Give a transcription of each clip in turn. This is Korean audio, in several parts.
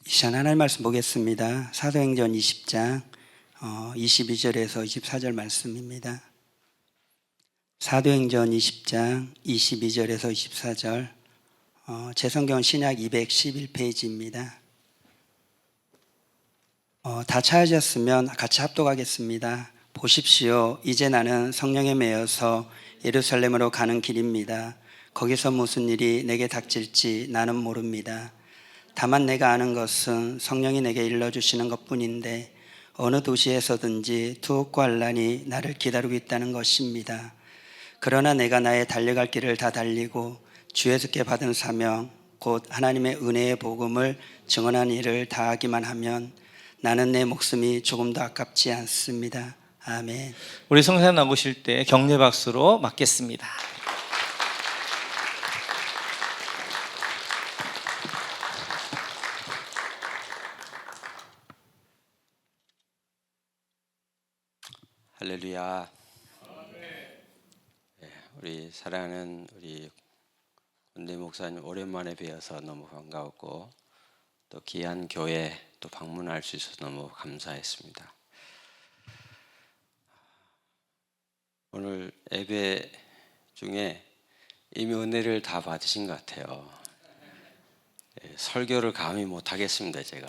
이 시간 하나님 말씀 보겠습니다. 사도행전 20장 22절에서 24절 말씀입니다. 사도행전 20장 22절에서 24절, 제 성경은 신약 211페이지입니다. 다 찾으셨으면 같이 합독하겠습니다. 보십시오. 이제 나는 성령에 매여서 예루살렘으로 가는 길입니다. 거기서 무슨 일이 내게 닥칠지 나는 모릅니다. 다만 내가 아는 것은 성령이 내게 일러주시는 것뿐인데 어느 도시에서든지 투옥과 환난이 나를 기다리고 있다는 것입니다. 그러나 내가 나의 달려갈 길을 다 달리고 주에서께 받은 사명 곧 하나님의 은혜의 복음을 증언하는 일을 다하기만 하면 나는 내 목숨이 조금도 아깝지 않습니다. 아멘. 우리 성사님 나오실 때 격려 박수로 맞겠습니다. 할렐루야. 우리 사랑하는 우리 권대 목사님 오랜만에 뵈어서 너무 반가웠고 또 귀한 교회 또 방문할 수 있어서 너무 감사했습니다. 오늘 예배 중에 이미 은혜를 다 받으신 것 같아요. 설교를 감히 못하겠습니다. 제가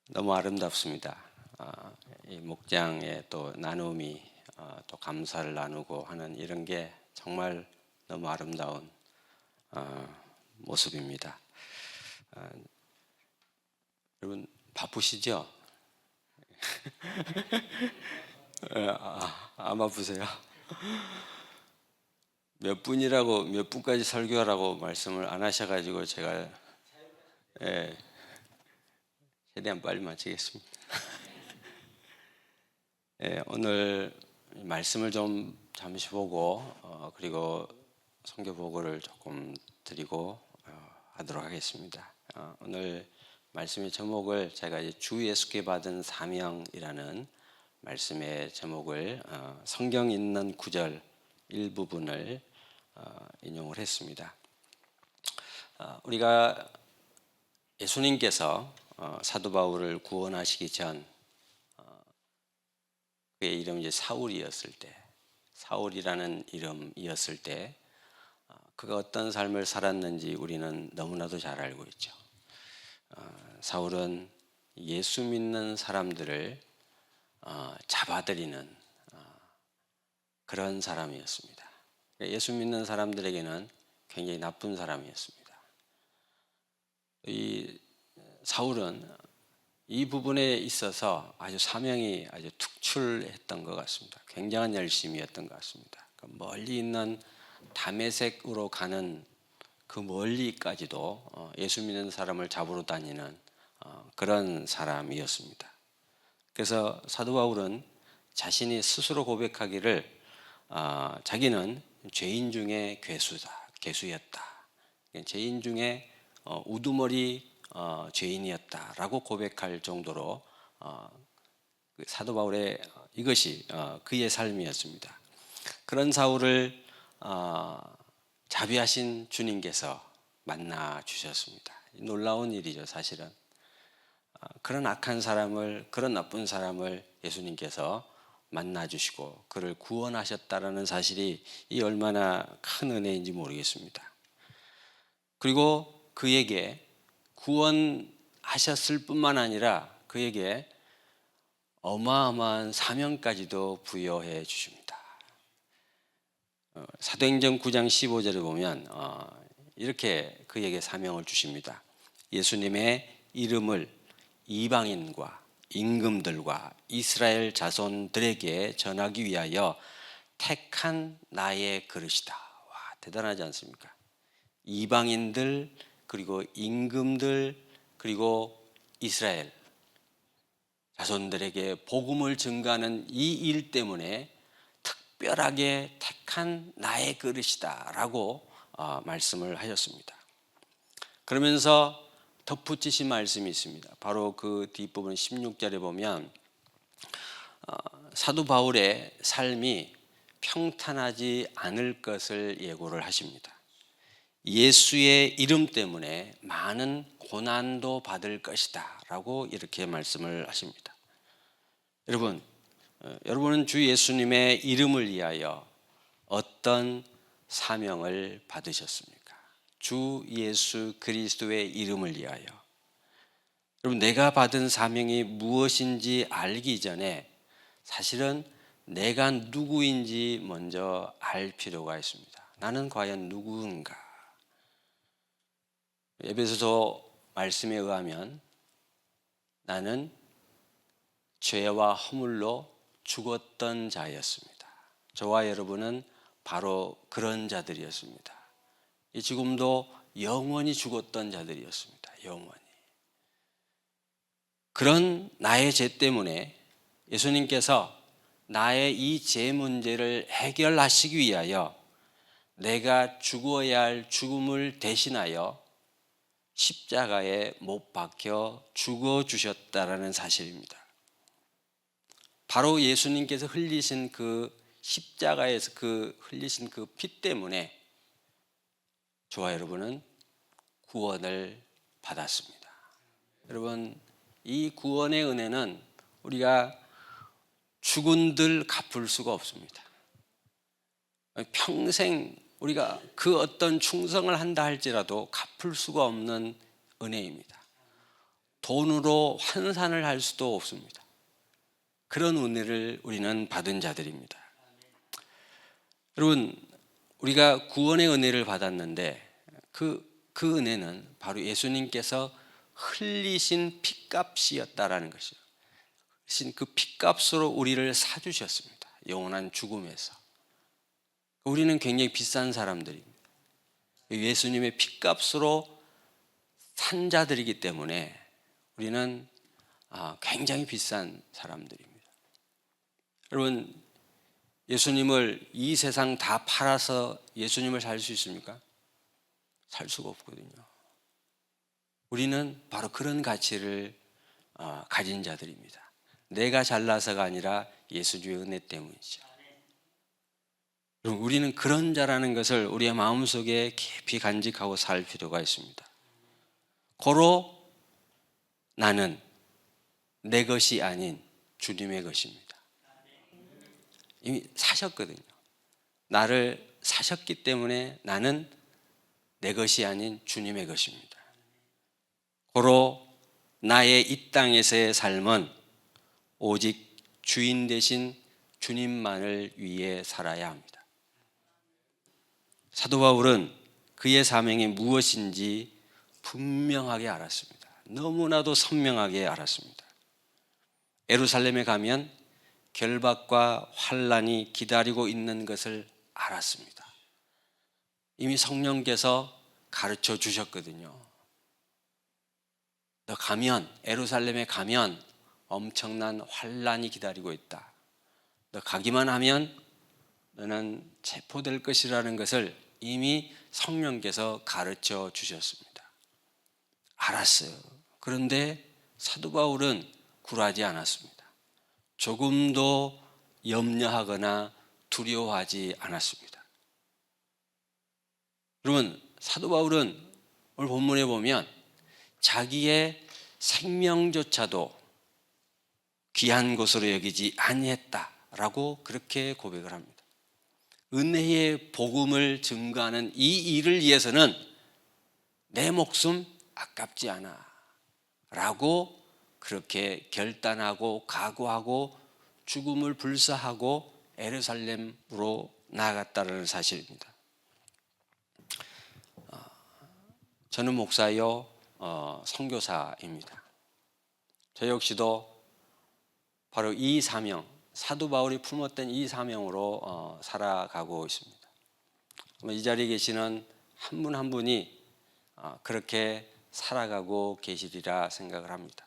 너무 아름답습니다. 이 목장의 또 나눔이 또 감사를 나누고 하는 이런 게 정말 너무 아름다운 모습입니다. 여러분 바쁘시죠? 안 바쁘세요? 몇 분이라고 몇 분까지 설교하라고 말씀을 안 하셔가지고 제가 최대한 빨리 마치겠습니다. 오늘 말씀을 좀 잠시 보고 그리고 선교 보고를 조금 드리고 하도록 하겠습니다. 오늘 말씀의 제목을 제가 주 예수께 받은 사명이라는 말씀의 제목을 성경 있는 구절 일부분을 인용을 했습니다. 우리가 예수님께서 사도 바울을 구원하시기 전 그의 이름이 이제 사울이었을 때, 사울이라는 이름이었을 때 그가 어떤 삶을 살았는지 우리는 너무나도 잘 알고 있죠. 사울은 예수 믿는 사람들을 잡아들이는 그런 사람이었습니다. 예수 믿는 사람들에게는 굉장히 나쁜 사람이었습니다. 이 사울은 이 부분에 있어서 아주 사명이 아주 특출했던 것 같습니다. 굉장한 열심이었던 것 같습니다. 멀리 있는 다메섹으로 가는 그 멀리까지도 예수 믿는 사람을 잡으러 다니는 그런 사람이었습니다. 그래서 사도 바울은 자신이 스스로 고백하기를 자기는 죄인 중에 괴수였다. 죄인 중에 우두머리 죄인이었다라고 고백할 정도로 사도 바울의 이것이 그의 삶이었습니다. 그런 사울을 자비하신 주님께서 만나 주셨습니다. 놀라운 일이죠, 사실은. 그런 악한 사람을, 그런 나쁜 사람을 예수님께서 만나 주시고 그를 구원하셨다라는 사실이 이 얼마나 큰 은혜인지 모르겠습니다. 그리고 그에게 구원하셨을 뿐만 아니라 그에게 어마어마한 사명까지도 부여해 주십니다. 사도행전 9장 15절에 보면 이렇게 그에게 사명을 주십니다. 예수님의 이름을 이방인과 임금들과 이스라엘 자손들에게 전하기 위하여 택한 나의 그릇이다. 와, 대단하지 않습니까? 이방인들 그리고 임금들 그리고 이스라엘 자손들에게 복음을 증가하는 이 일 때문에 특별하게 택한 나의 그릇이다 라고 말씀을 하셨습니다. 그러면서 덧붙이신 말씀이 있습니다. 바로 그 뒷부분 16절에 보면 사도 바울의 삶이 평탄하지 않을 것을 예고를 하십니다. 예수의 이름 때문에 많은 고난도 받을 것이다 라고 이렇게 말씀을 하십니다. 여러분은 주 예수님의 이름을 위하여 어떤 사명을 받으셨습니까? 주 예수 그리스도의 이름을 위하여. 여러분, 내가 받은 사명이 무엇인지 알기 전에 사실은 내가 누구인지 먼저 알 필요가 있습니다. 나는 과연 누구인가? 에베소서 말씀에 의하면 나는 죄와 허물로 죽었던 자였습니다. 저와 여러분은 바로 그런 자들이었습니다. 지금도 영원히 죽었던 자들이었습니다. 영원히. 그런 나의 죄 때문에 예수님께서 나의 이 죄 문제를 해결하시기 위하여 내가 죽어야 할 죽음을 대신하여 십자가에 못 박혀 죽어 주셨다라는 사실입니다. 바로 예수님께서 흘리신 그 십자가에서 흘리신 그 피 때문에 저와 여러분은 구원을 받았습니다. 여러분, 이 구원의 은혜는 우리가 죽은들 갚을 수가 없습니다. 평생 우리가 그 어떤 충성을 한다 할지라도 갚을 수가 없는 은혜입니다. 돈으로 환산을 할 수도 없습니다. 그런 은혜를 우리는 받은 자들입니다. 여러분, 우리가 구원의 은혜를 받았는데 그 은혜는 바로 예수님께서 흘리신 핏값이었다라는 것이죠. 그 핏값으로 우리를 사주셨습니다. 영원한 죽음에서. 우리는 굉장히 비싼 사람들입니다. 예수님의 핏값으로 산 자들이기 때문에 우리는 굉장히 비싼 사람들입니다. 여러분, 예수님을 이 세상 다 팔아서 예수님을 살 수 있습니까? 살 수가 없거든요. 우리는 바로 그런 가치를 가진 자들입니다. 내가 잘나서가 아니라 예수주의 은혜 때문이죠. 우리는 그런 자라는 것을 우리의 마음속에 깊이 간직하고 살 필요가 있습니다. 고로 나는 내 것이 아닌 주님의 것입니다. 이미 사셨거든요. 나를 사셨기 때문에 나는 내 것이 아닌 주님의 것입니다. 고로 나의 이 땅에서의 삶은 오직 주인 되신 주님만을 위해 살아야 합니다. 사도 바울은 그의 사명이 무엇인지 분명하게 알았습니다. 너무나도 선명하게 알았습니다. 예루살렘에 가면 결박과 환난이 기다리고 있는 것을 알았습니다. 이미 성령께서 가르쳐 주셨거든요. 너 가면, 예루살렘에 가면 엄청난 환난이 기다리고 있다. 너 가기만 하면 너는 체포될 것이라는 것을 이미 성령께서 가르쳐 주셨습니다. 알았어요. 그런데 사도 바울은 굴하지 않았습니다. 조금도 염려하거나 두려워하지 않았습니다. 여러분, 사도 바울은 오늘 본문에 보면 자기의 생명조차도 귀한 것으로 여기지 아니했다라고 그렇게 고백을 합니다. 은혜의 복음을 증거하는 이 일을 위해서는 내 목숨 아깝지 않아 라고 그렇게 결단하고 각오하고 죽음을 불사하고 예루살렘으로 나아갔다는 사실입니다. 저는 목사요 선교사입니다. 저 역시도 바로 이 사명, 사도 바울이 품었던 이 사명으로 살아가고 있습니다. 이 자리에 계시는 한 분 한 분이 그렇게 살아가고 계시리라 생각을 합니다.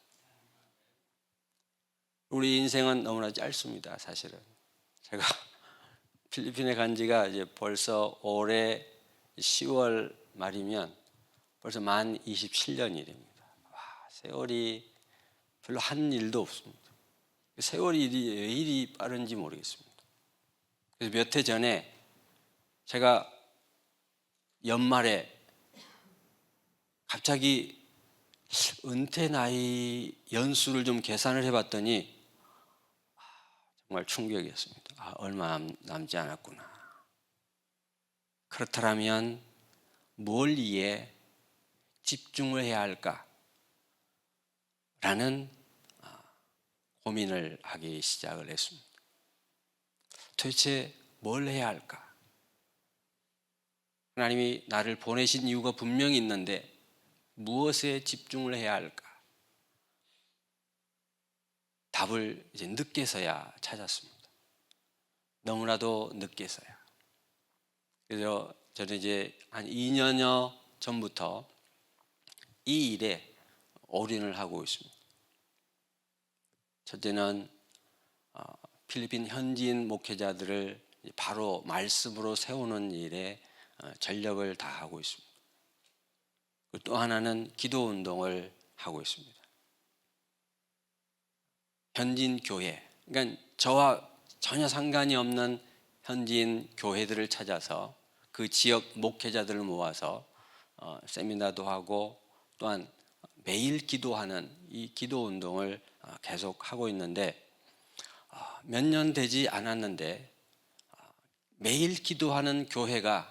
우리 인생은 너무나 짧습니다. 사실은 제가 필리핀에 간 지가 이제 벌써 올해 10월 말이면 벌써 만 27년이 됩니다. 세월이 별로 한 일도 없습니다. 세월이 왜 이리 빠른지 모르겠습니다. 그래서 몇 해 전에 제가 연말에 갑자기 은퇴 나이 연수를 좀 계산을 해봤더니 정말 충격이었습니다. 얼마 남지 않았구나. 그렇다면 뭘 위해 집중을 해야 할까? 라는 고민을 하기 시작을 했습니다. 도대체 뭘 해야 할까? 하나님이 나를 보내신 이유가 분명히 있는데 무엇에 집중을 해야 할까? 답을 이제 늦게서야 찾았습니다. 너무나도 늦게서야. 그래서 저는 이제 한 2년여 전부터 이 일에 올인을 하고 있습니다. 첫째는 필리핀 현지인 목회자들을 바로 말씀으로 세우는 일에 전력을 다하고 있습니다. 또 하나는 기도 운동을 하고 있습니다. 현지인 교회, 그러니까 저와 전혀 상관이 없는 현지인 교회들을 찾아서 그 지역 목회자들을 모아서 세미나도 하고 또한 매일 기도하는 이 기도 운동을 계속 하고 있는데 몇 년 되지 않았는데 매일 기도하는 교회가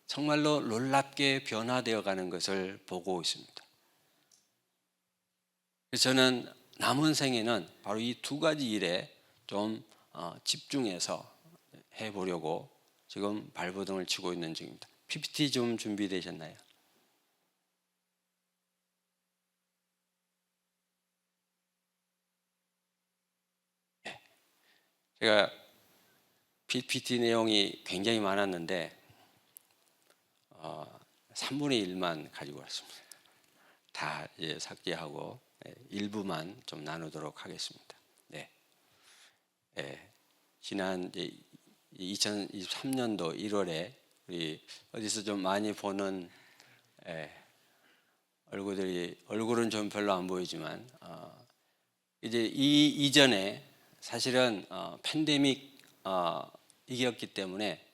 정말로 놀랍게 변화되어 가는 것을 보고 있습니다. 그래서 저는 남은 생에는 바로 이 두 가지 일에 좀 집중해서 해보려고 지금 발버둥을 치고 있는 중입니다. PPT 좀 준비되셨나요? 네. 제가 PPT 내용이 굉장히 많았는데 3분의 1만 가지고 왔습니다. 다 이제 삭제하고 일부만 좀 나누도록 하겠습니다. 네. 지난 2023년도 1월에 우리 어디서 좀 많이 보는 얼굴은 좀 별로 안 보이지만 이제 이 이전에 사실은 팬데믹 이겼기 때문에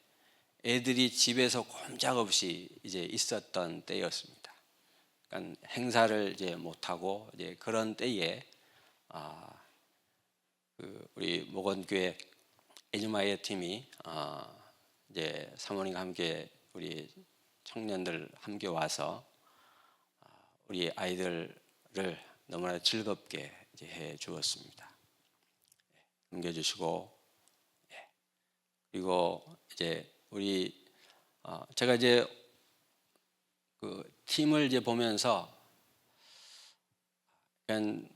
애들이 집에서 꼼짝없이 이제 있었던 때였습니다. 그러니까 행사를 이제 못 하고 이제 그런 때에 우리 목원교회 에즈마이어 팀이 이제 사모님과 함께 우리 청년들 함께 와서 우리 아이들을 너무나 즐겁게 이제 해 주었습니다. 넘겨주시고 그리고 이제 우리 제가 이제 그 팀을 이제 보면서 그냥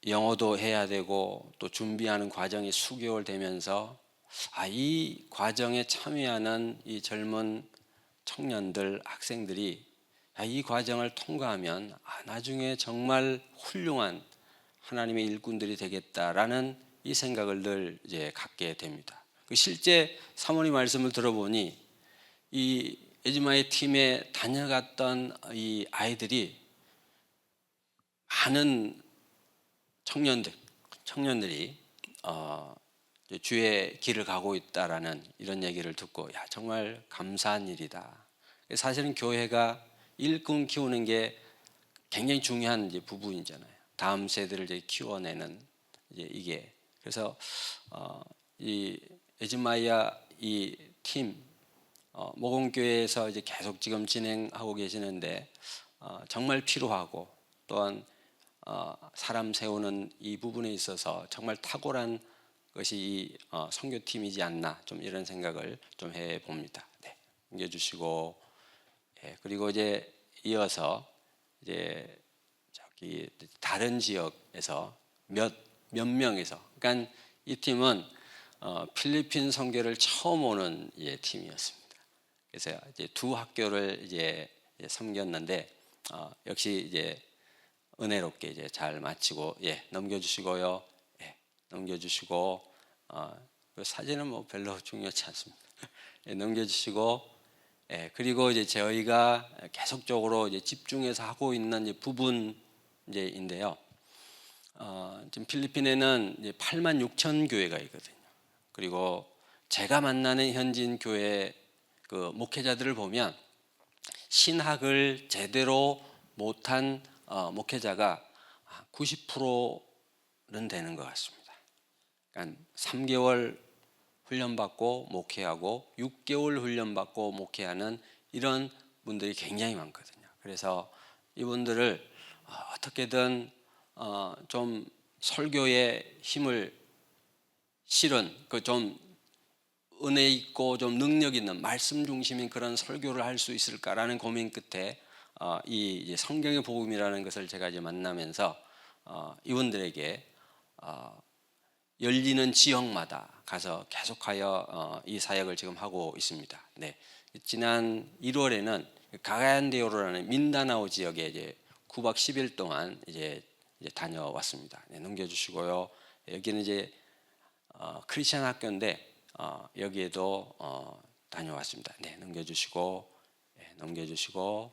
영어도 해야 되고 또 준비하는 과정이 수개월 되면서 이 과정에 참여하는 이 젊은 청년들 학생들이 이 과정을 통과하면 나중에 정말 훌륭한 하나님의 일꾼들이 되겠다라는 이 생각을 늘 이제 갖게 됩니다. 실제 사모님 말씀을 들어보니 이 에즈마의 팀에 다녀갔던 이 아이들이 많은 청년들이 주의 길을 가고 있다라는 이런 얘기를 듣고 정말 감사한 일이다. 사실은 교회가 일꾼 키우는 게 굉장히 중요한 이제 부분이잖아요. 다음 세대를 이제 키워내는 이제 이게 그래서 이 에즈마이아 이 팀 모공교회에서 이제 계속 지금 진행하고 계시는데 정말 필요하고 또한 사람 세우는 이 부분에 있어서 정말 탁월한 것이 이 선교팀이지 않나 좀 이런 생각을 좀 해봅니다. 네, 넘겨주시고 그리고 이제 이어서 이제 저기 다른 지역에서 몇 명에서 그러니까 이 팀은 필리핀 선교를 처음 오는 팀이었습니다. 그래서 이제 두 학교를 이제 섬겼는데 역시 이제 은혜롭게 이제 잘 마치고 넘겨주시고요. 넘겨주시고 사진은 뭐 별로 중요하지 않습니다. 넘겨주시고 그리고 이제 저희가 계속적으로 이제 집중해서 하고 있는 이제 부분 인데요. 지금 필리핀에는 이제 8만 6천 교회가 있거든요. 그리고 제가 만나는 현지인 교회 그 목회자들을 보면 신학을 제대로 못한 목회자가 90%는 되는 것 같습니다. 그러니까 3개월 훈련받고 목회하고 6개월 훈련받고 목회하는 이런 분들이 굉장히 많거든요. 그래서 이분들을 어떻게든 좀 설교에 힘을 실은 그 좀 은혜 있고 좀 능력 있는 말씀 중심인 그런 설교를 할 수 있을까라는 고민 끝에 이 이제 성경의 복음이라는 것을 제가 이제 만나면서 이분들에게 열리는 지역마다 가서 계속하여 이 사역을 지금 하고 있습니다. 네. 지난 1월에는 가간데오로라는 민다나오 지역에 이제 9박 10일 동안 이제 다녀왔습니다. 네, 넘겨주시고요. 여기는 이제 크리스천 학교인데 여기에도 다녀왔습니다. 네, 넘겨주시고, 네, 넘겨주시고,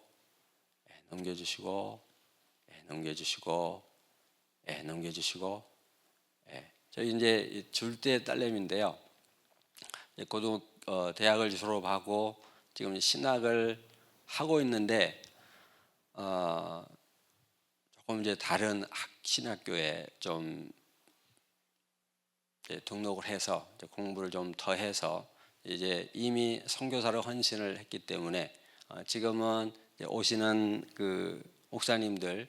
네, 넘겨주시고, 네, 넘겨주시고, 네, 넘겨주시고. 네, 저희 이제 줄대 딸내미인데요. 대학을 졸업하고 지금 신학을 하고 있는데 조금 이제 다른 신학교에 좀 등록을 해서 공부를 좀 더 해서 이제 이미 선교사로 헌신을 했기 때문에 지금은 오시는 그 목사님들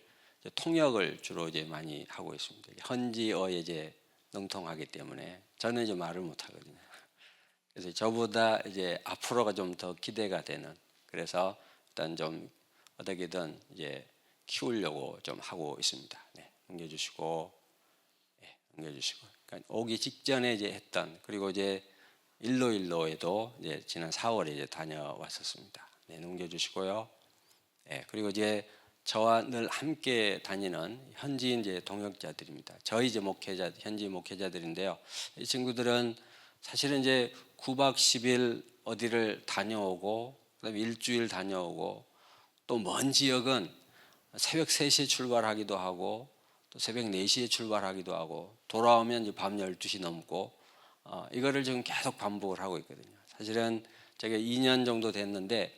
통역을 주로 이제 많이 하고 있습니다. 현지어에 이제 능통하기 때문에 저는 이제 말을 못 하거든요. 그래서 저보다 이제 앞으로가 좀 더 기대가 되는, 그래서 일단 좀 어떻게든 이제 키우려고 좀 하고 있습니다. 네, 넘겨주시고, 네, 넘겨주시고. 그러니까 오기 직전에 이제 했던, 그리고 이제 일로일로에도 이제 지난 4월에 이제 다녀왔었습니다. 네, 넘겨주시고요. 네, 그리고 이제 저와 늘 함께 다니는 현지 이제 동역자들입니다. 저희 이제 현지 목회자들인데요. 이 친구들은 사실은 이제 9박 10일 어디를 다녀오고, 그다음에 일주일 다녀오고, 또 먼 지역은 새벽 3시에 출발하기도 하고, 또 새벽 4시에 출발하기도 하고, 돌아오면 이제 밤 12시 넘고, 이거를 지금 계속 반복을 하고 있거든요. 사실은 제가 2년 정도 됐는데,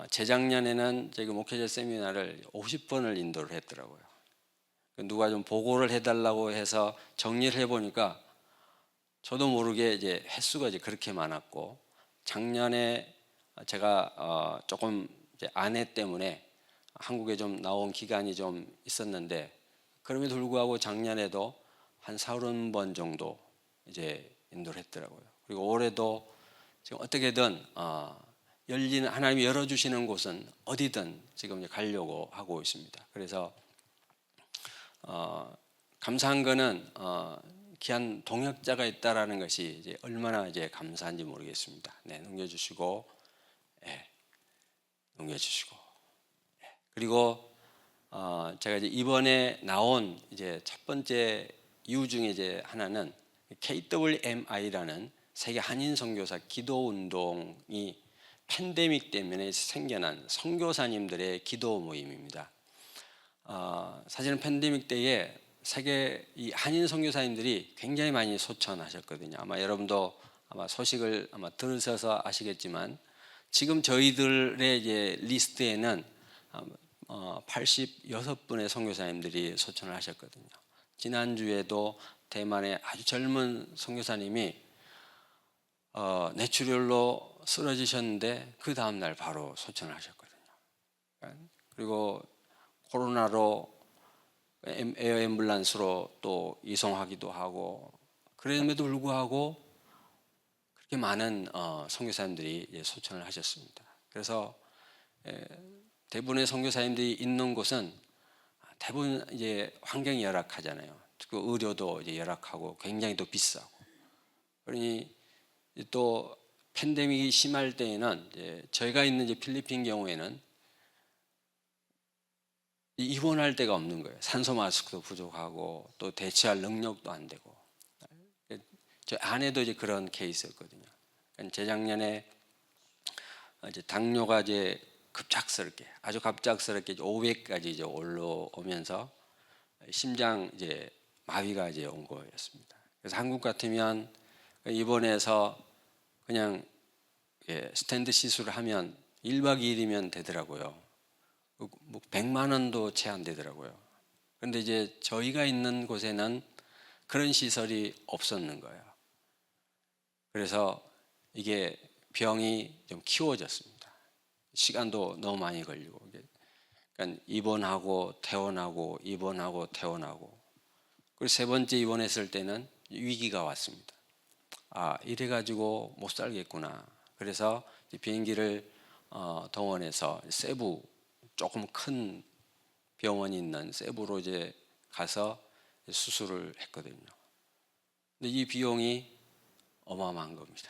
재작년에는 제가 목회자 세미나를 50번을 인도를 했더라고요. 누가 좀 보고를 해달라고 해서 정리를 해보니까 저도 모르게 이제 횟수가 이제 그렇게 많았고, 작년에 제가 조금 이제 아내 때문에 한국에 좀 나온 기간이 좀 있었는데, 그럼에도 불구하고 작년에도 한 30번 정도 이제 인도를 했더라고요. 그리고 올해도 지금 어떻게든 열리는, 하나님이 열어주시는 곳은 어디든 지금 이제 가려고 하고 있습니다. 그래서 감사한 거는 귀한 동역자가 있다라는 것이 이제 얼마나 이제 감사한지 모르겠습니다. 네, 넘겨주시고, 네, 넘겨주시고, 네. 그리고 제가 이제 이번에 나온 이제 첫 번째 이유 중에 이제 하나는 KWMI라는 세계 한인 선교사 기도 운동이 팬데믹 때문에 생겨난 선교사님들의 기도 모임입니다. 사실은 팬데믹 때에 세계 이 한인 선교사님들이 굉장히 많이 소천하셨거든요. 아마 여러분도 아마 소식을 아마 들으셔서 아시겠지만, 지금 저희들의 이제 리스트에는 86분의 선교사님들이 소천을 하셨거든요. 지난주에도 대만의 아주 젊은 선교사님이 뇌출혈로 쓰러지셨는데 그 다음날 바로 소천을 하셨거든요. 그리고 코로나로 에어 앰뷸런스로 또 이송하기도 하고, 그럼에도 불구하고 그렇게 많은 선교사님들이 소천을 하셨습니다. 그래서 대부분의 선교사님들이 있는 곳은 대부분 이제 환경이 열악하잖아요. 그 의료도 이제 열악하고 굉장히 또 비싸고. 그러니 또 팬데믹이 심할 때에는 이제 저희가 있는 이제 필리핀 경우에는 입원할 데가 없는 거예요. 산소 마스크도 부족하고 또 대처할 능력도 안 되고. 저 아내도 이제 그런 케이스였거든요. 재작년에 이제 당뇨가 이제 아주 갑작스럽게 500까지 이제 올라오면서 심장 이제 마비가 이제 온 거였습니다. 그래서 한국 같으면 입원해서 그냥 스탠드 시술을 하면 1박 2일이면 되더라고요. 뭐 100만 원도 채 안 되더라고요. 그런데 이제 저희가 있는 곳에는 그런 시설이 없었는 거예요. 그래서 이게 병이 좀 키워졌습니다. 시간도 너무 많이 걸리고, 그러니까 입원하고 퇴원하고 입원하고 퇴원하고. 그리고 세 번째 입원했을 때는 위기가 왔습니다. 아, 이래가지고 못 살겠구나. 그래서 비행기를 동원해서 세부, 조금 큰 병원이 있는 세부로 이제 가서 수술을 했거든요. 근데 이 비용이 어마어마한 겁니다.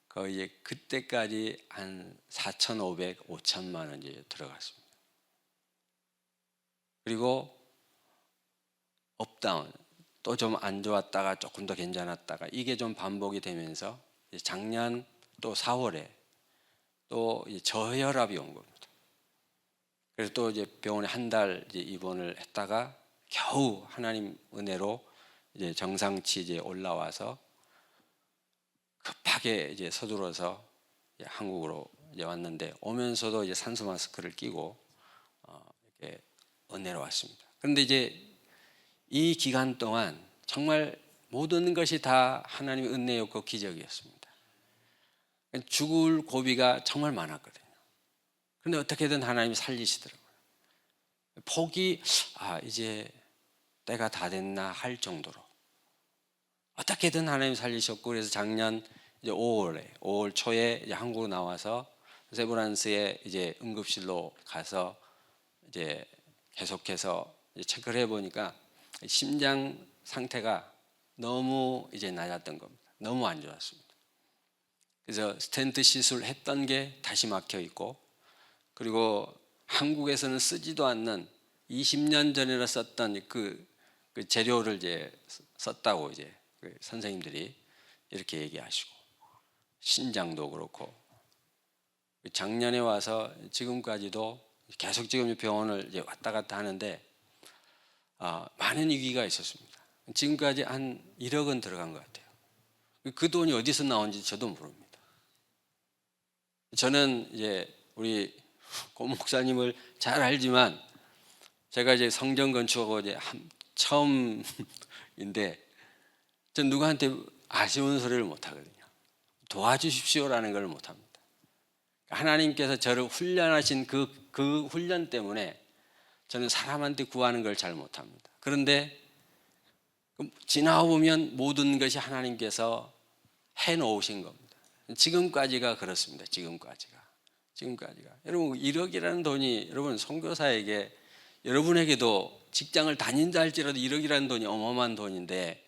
거의 이제 그때까지 한 4,500, 5천만 원 이제 들어갔습니다. 그리고 업다운, 또 좀 안 좋았다가 조금 더 괜찮았다가 이게 좀 반복이 되면서 작년 또 4월에 또 이제 저혈압이 온 겁니다. 그래서 또 이제 병원에 한 달 입원을 했다가 겨우 하나님 은혜로 이제 정상치 이제 올라와서 급하게 이제 서둘러서 이제 한국으로 이제 왔는데, 오면서도 이제 산소 마스크를 끼고 이렇게 은혜로 왔습니다. 그런데 이제 이 기간 동안 정말 모든 것이 다 하나님의 은혜였고 기적이었습니다. 죽을 고비가 정말 많았거든요. 그런데 어떻게든 하나님이 살리시더라고요. 폭이 이제 때가 다 됐나 할 정도로 어떻게든 하나님이 살리셨고, 그래서 작년 이제 5월 초에 이제 한국 나와서 세브란스에 이제 응급실로 가서 이제 계속해서 이제 체크를 해보니까 심장 상태가 너무 이제 낮았던 겁니다. 너무 안 좋았습니다. 그래서 스텐트 시술했던 게 다시 막혀 있고, 그리고 한국에서는 쓰지도 않는 20년 전에 썼던 그 재료를 이제 썼다고 이제 선생님들이 이렇게 얘기하시고, 신장도 그렇고 작년에 와서 지금까지도 계속 지금 병원을 이제 왔다 갔다 하는데 많은 위기가 있었습니다. 지금까지 한 1억은 들어간 것 같아요. 그 돈이 어디서 나온지 저도 모릅니다. 저는 이제 우리 고 목사님을 잘 알지만 제가 이제 성전 건축하고 이제 처음인데 전 누구한테 아쉬운 소리를 못 하거든요. 도와주십시오라는 걸 못 합니다. 하나님께서 저를 훈련하신 그 훈련 때문에 저는 사람한테 구하는 걸 잘 못합니다. 그런데 지나보면 모든 것이 하나님께서 해놓으신 겁니다. 지금까지가 그렇습니다. 지금까지가. 여러분 1억이라는 돈이, 여러분 선교사에게, 여러분에게도 직장을 다닌다 할지라도 1억이라는 돈이 어마어마한 돈인데,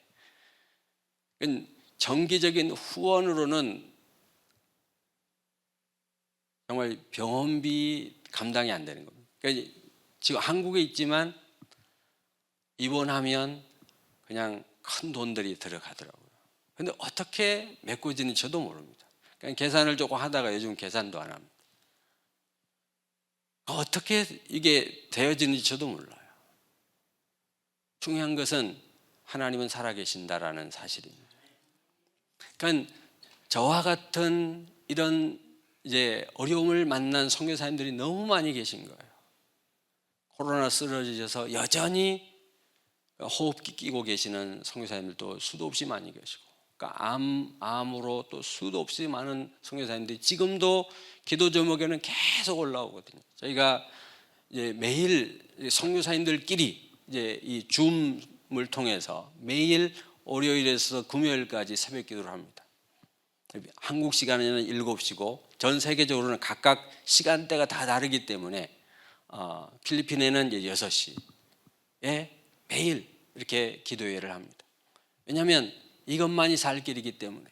정기적인 후원으로는 정말 병원비 감당이 안 되는 겁니다. 그러니까 지금 한국에 있지만 입원하면 그냥 큰 돈들이 들어가더라고요. 그런데 어떻게 메꿔지는지 저도 모릅니다. 그냥 계산을 조금 하다가 요즘 계산도 안 합니다. 어떻게 이게 되어지는지 저도 몰라요. 중요한 것은 하나님은 살아계신다라는 사실입니다. 그러니까 저와 같은 이런 이제 어려움을 만난 선교사님들이 너무 많이 계신 거예요. 코로나 쓰러지셔서 여전히 호흡기 끼고 계시는 선교사님들도 수도 없이 많이 계시고, 그러니까 암으로 또 수도 없이 많은 선교사님들이 지금도 기도 제목에는 계속 올라오거든요. 저희가 이제 매일 선교사님들끼리 이제 이 줌을 통해서 매일 월요일에서 금요일까지 새벽 기도를 합니다. 한국 시간에는 7시고 전 세계적으로는 각각 시간대가 다 다르기 때문에 필리핀에는 이제 6시에 매일 이렇게 기도회를 합니다. 왜냐하면 이것만이 살 길이기 때문에.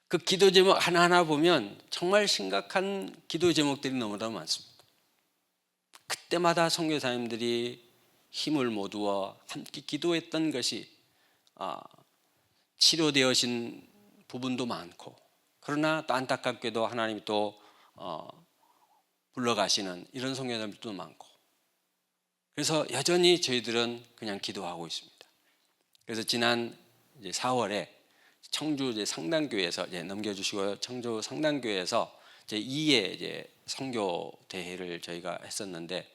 그 기도 제목 하나하나 보면 정말 심각한 기도 제목들이 너무나 많습니다. 그때마다 선교사님들이 힘을 모두어 함께 기도했던 것이 치료되어진 부분도 많고, 그러나 또 안타깝게도 하나님이 또 불러가시는 이런 선교사님들도 많고, 그래서 여전히 저희들은 그냥 기도하고 있습니다. 그래서 지난 이제 4월에 청주 이제 상당교회에서 이제 넘겨주시고요. 청주 상당교회에서 제 2회 이제 선교 대회를 저희가 했었는데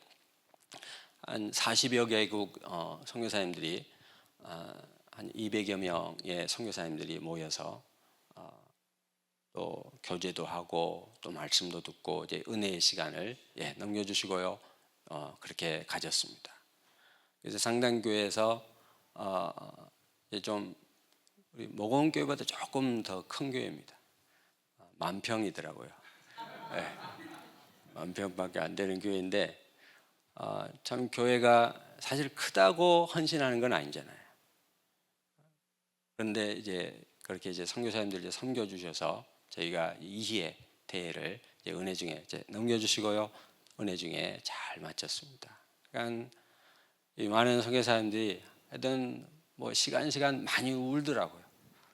한 40여 개국 선교사님들이 한 200여 명의 선교사님들이 모여서 또 교제도 하고 또 말씀도 듣고 이제 은혜의 시간을 넘겨주시고요. 그렇게 가졌습니다. 그래서 상당교회에서 이제 좀 우리 모건교회보다 조금 더 큰 교회입니다. 10,000평이더라고요. 네, 10,000평밖에 안 되는 교회인데 참 교회가 사실 크다고 헌신하는 건 아니잖아요. 그런데 이제 그렇게 이제 선교사님들 이제 섬겨주셔서 저희가 2회 대회를 이제 은혜 중에 이제 넘겨주시고요. 은혜 중에 잘 마쳤습니다. 그러니까 이 많은 선교사님들이 하여튼 뭐 시간 많이 울더라고요.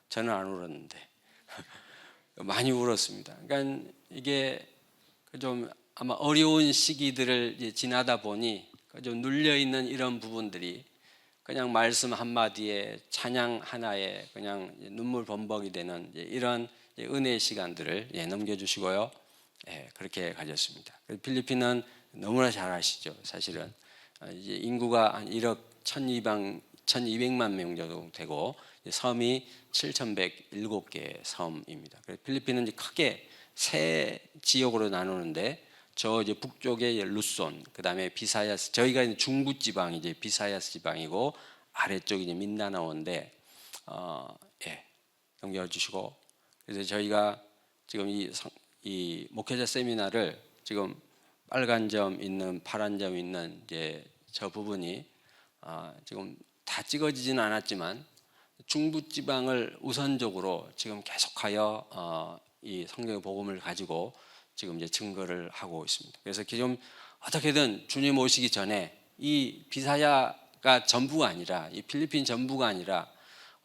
저는 안 울었는데 많이 울었습니다. 그러니까 이게 좀 아마 어려운 시기들을 이제 지나다 보니 좀 눌려 있는 이런 부분들이 그냥 말씀 한마디에 찬양 하나에 그냥 눈물 범벅이 되는 이런 은혜의 시간들을 넘겨주시고요. 그렇게 가졌습니다. 필리핀은 너무나 잘 아시죠. 사실은 이제 인구가 한 1억 1,200만 명 정도 되고 섬이 7,107개 섬입니다. 필리핀은 이제 크게 세 지역으로 나누는데 저 이제 북쪽에 루손, 그 다음에 비사야스, 저희가 이제 중부 지방이 이제 비사야스 지방이고 아래쪽이 이제 민다나오인데 넘겨주시고 그래서 저희가 지금 이 목회자 세미나를 지금 빨간 점 있는 파란 점 있는 이제 저 부분이 지금 다 찍어지지는 않았지만 중부 지방을 우선적으로 지금 계속하여 이 성경의 복음을 가지고 지금 이제 증거를 하고 있습니다. 그래서 좀 어떻게든 주님 오시기 전에 이 비사야가 전부가 아니라 이 필리핀 전부가 아니라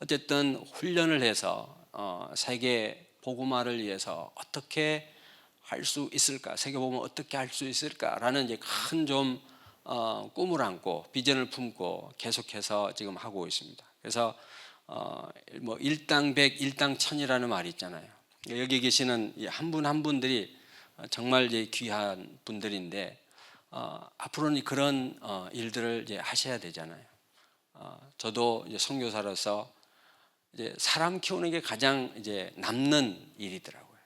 어쨌든 훈련을 해서 세계 복음화를 위해서 어떻게 할 수 있을까, 세계 복음을 어떻게 할 수 있을까라는 이제 큰 좀 꿈을 안고 비전을 품고 계속해서 지금 하고 있습니다. 그래서 뭐 일당 백, 일당 천이라는 말이 있잖아요. 여기 계시는 한 분 한 분들이 정말 이제 귀한 분들인데 앞으로는 그런 일들을 이제 하셔야 되잖아요. 저도 이제 선교사로서 이제 사람 키우는 게 가장 이제 남는 일이더라고요.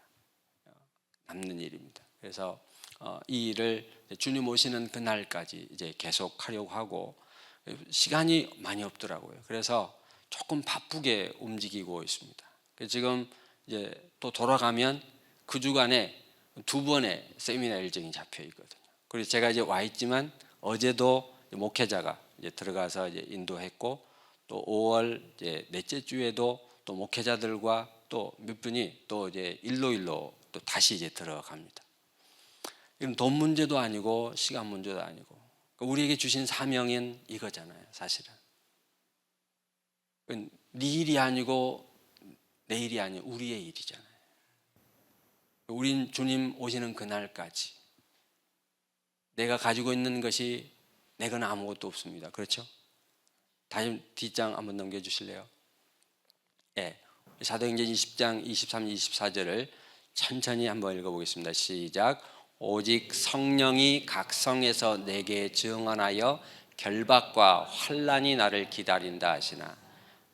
남는 일입니다. 그래서 이 일을 주님 오시는 그날까지 이제 계속 하려고 하고 시간이 많이 없더라고요. 그래서 조금 바쁘게 움직이고 있습니다. 지금 이제 또 돌아가면 그 주간에 2번의 세미나 일정이 잡혀 있거든요. 그리고 제가 이제 와 있지만 어제도 목회자가 이제 들어가서 이제 인도했고 또 5월 이제 넷째 주에도 또 목회자들과 또 몇 분이 또 이제 일로 또 다시 이제 들어갑니다. 이건 돈 문제도 아니고 시간 문제도 아니고 우리에게 주신 사명인 이거잖아요, 사실은. 네 일이 아니고 내 일이 아니고 우리의 일이잖아요. 우린 주님 오시는 그날까지 내가 가지고 있는 것이 내건 아무것도 없습니다. 그렇죠? 다시 뒷장 한번 넘겨주실래요? 사도행전 20장 23, 24절을 천천히 한번 읽어보겠습니다. 시작. 오직 성령이 각 성에서 내게 증언하여 결박과 환난이 나를 기다린다 하시나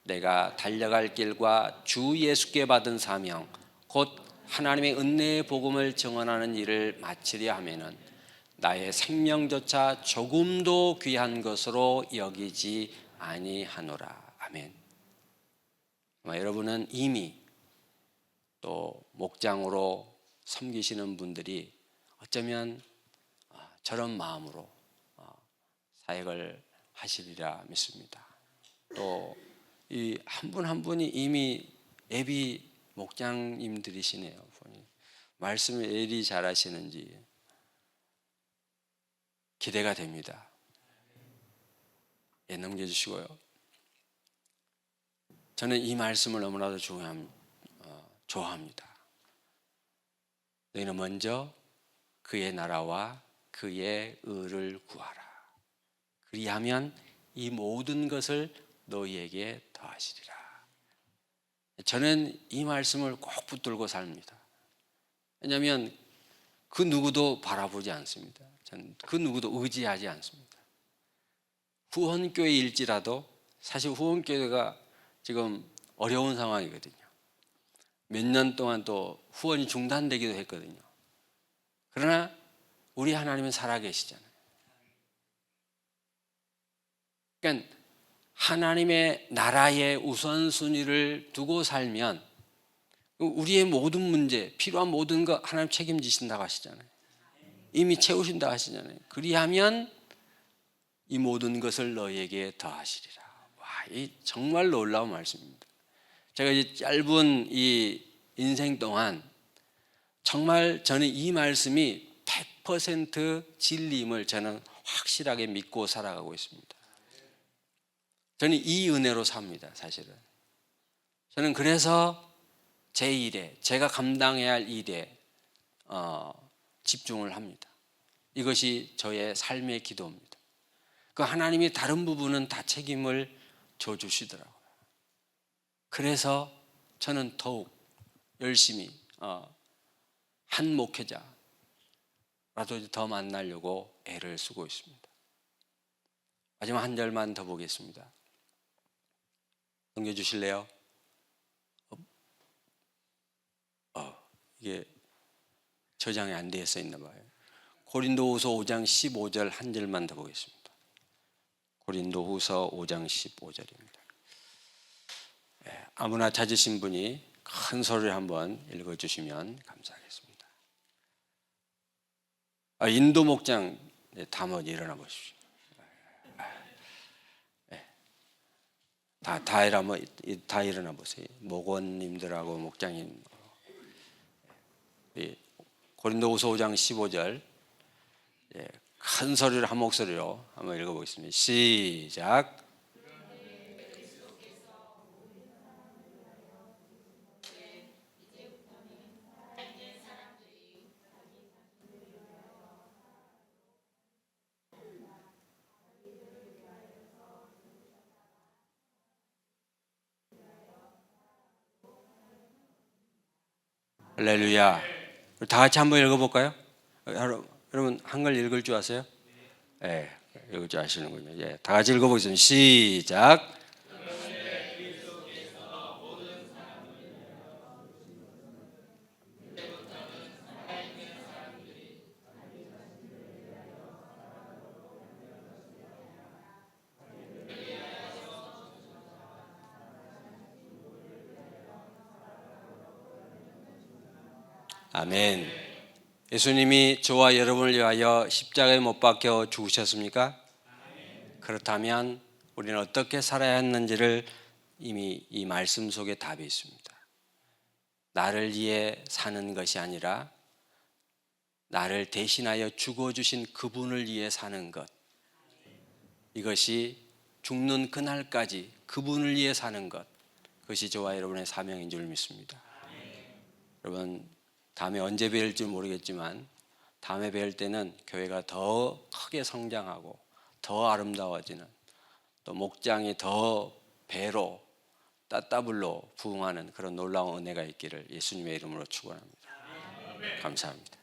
내가 달려갈 길과 주 예수께 받은 사명 곧 하나님의 은혜의 복음을 증언하는 일을 마치려 하면은 나의 생명조차 조금도 귀한 것으로 여기지 아니하노라. 아멘. 여러분은 이미 또 목장으로 섬기시는 분들이 어쩌면 저런 마음으로 사역을 하시리라 믿습니다. 또 이 한 분 한 분이 이미 예비 목장님들이시네요. 보니 말씀을 예리 잘하시는지 기대가 됩니다. 넘겨주시고요. 저는 이 말씀을 너무나도 좋아합니다. 너희는 먼저 그의 나라와 그의 의를 구하라. 그리하면 이 모든 것을 너희에게 더하시리라. 저는 이 말씀을 꼭 붙들고 삽니다. 왜냐하면 그 누구도 바라보지 않습니다. 저는 그 누구도 의지하지 않습니다. 후원교회일지라도 사실 후원교회가 지금 어려운 상황이거든요. 몇 년 동안 또 후원이 중단되기도 했거든요. 그러나 우리 하나님은 살아계시잖아요. 그러니까 하나님의 나라의 우선순위를 두고 살면 우리의 모든 문제, 필요한 모든 거 하나님 책임지신다고 하시잖아요. 이미 채우신다고 하시잖아요. 그리하면 이 모든 것을 너에게 더하시리라. 와, 이 정말 놀라운 말씀입니다. 제가 이제 짧은 이 인생 동안 정말 저는 이 말씀이 100% 진리임을 저는 확실하게 믿고 살아가고 있습니다. 저는 이 은혜로 삽니다, 사실은. 저는 그래서 제 일에, 제가 감당해야 할 일에 집중을 합니다. 이것이 저의 삶의 기도입니다. 그 하나님이 다른 부분은 다 책임을 져주시더라고요. 그래서 저는 더욱 열심히 한 목회자라도 더 만나려고 애를 쓰고 있습니다. 마지막 한 절만 더 보겠습니다. 넘겨주실래요? 이게 저장이 안 되어 있나 봐요. 고린도후서 5장 15절 한 절만 더 보겠습니다. 고린도후서 5장 15절입니다. 아무나 찾으신 분이 큰 소리를 한번 읽어주시면 감사하겠습니다. 인도 목장 담원 일어나 보십시오. 다 일어나 보세요. 목원님들하고 목장님. 고린도후서 5장 15절 큰 소리로 한 목소리로 한번 읽어보겠습니다. 시작. 할렐루야. 다 같이 한번 읽어볼까요? 여러분 한글 읽을 줄 아세요? 네, 읽을 줄 아시는군요. 예, 다 같이 읽어보겠습니다. 시작. 아멘. 예수님이 저와 여러분을 위하여 십자가에 못 박혀 죽으셨습니까? 그렇다면 우리는 어떻게 살아야 했는지를 이미 이 말씀 속에 답이 있습니다. 나를 위해 사는 것이 아니라 나를 대신하여 죽어주신 그분을 위해 사는 것, 이것이 죽는 그날까지 그분을 위해 사는 것, 그것이 저와 여러분의 사명인 줄 믿습니다. 여러분 다음에 언제 뵐지 모르겠지만 다음에 뵐 때는 교회가 더 크게 성장하고 더 아름다워지는, 또 목장이 더 배로 따따블로 부흥하는 그런 놀라운 은혜가 있기를 예수님의 이름으로 축원합니다. 감사합니다.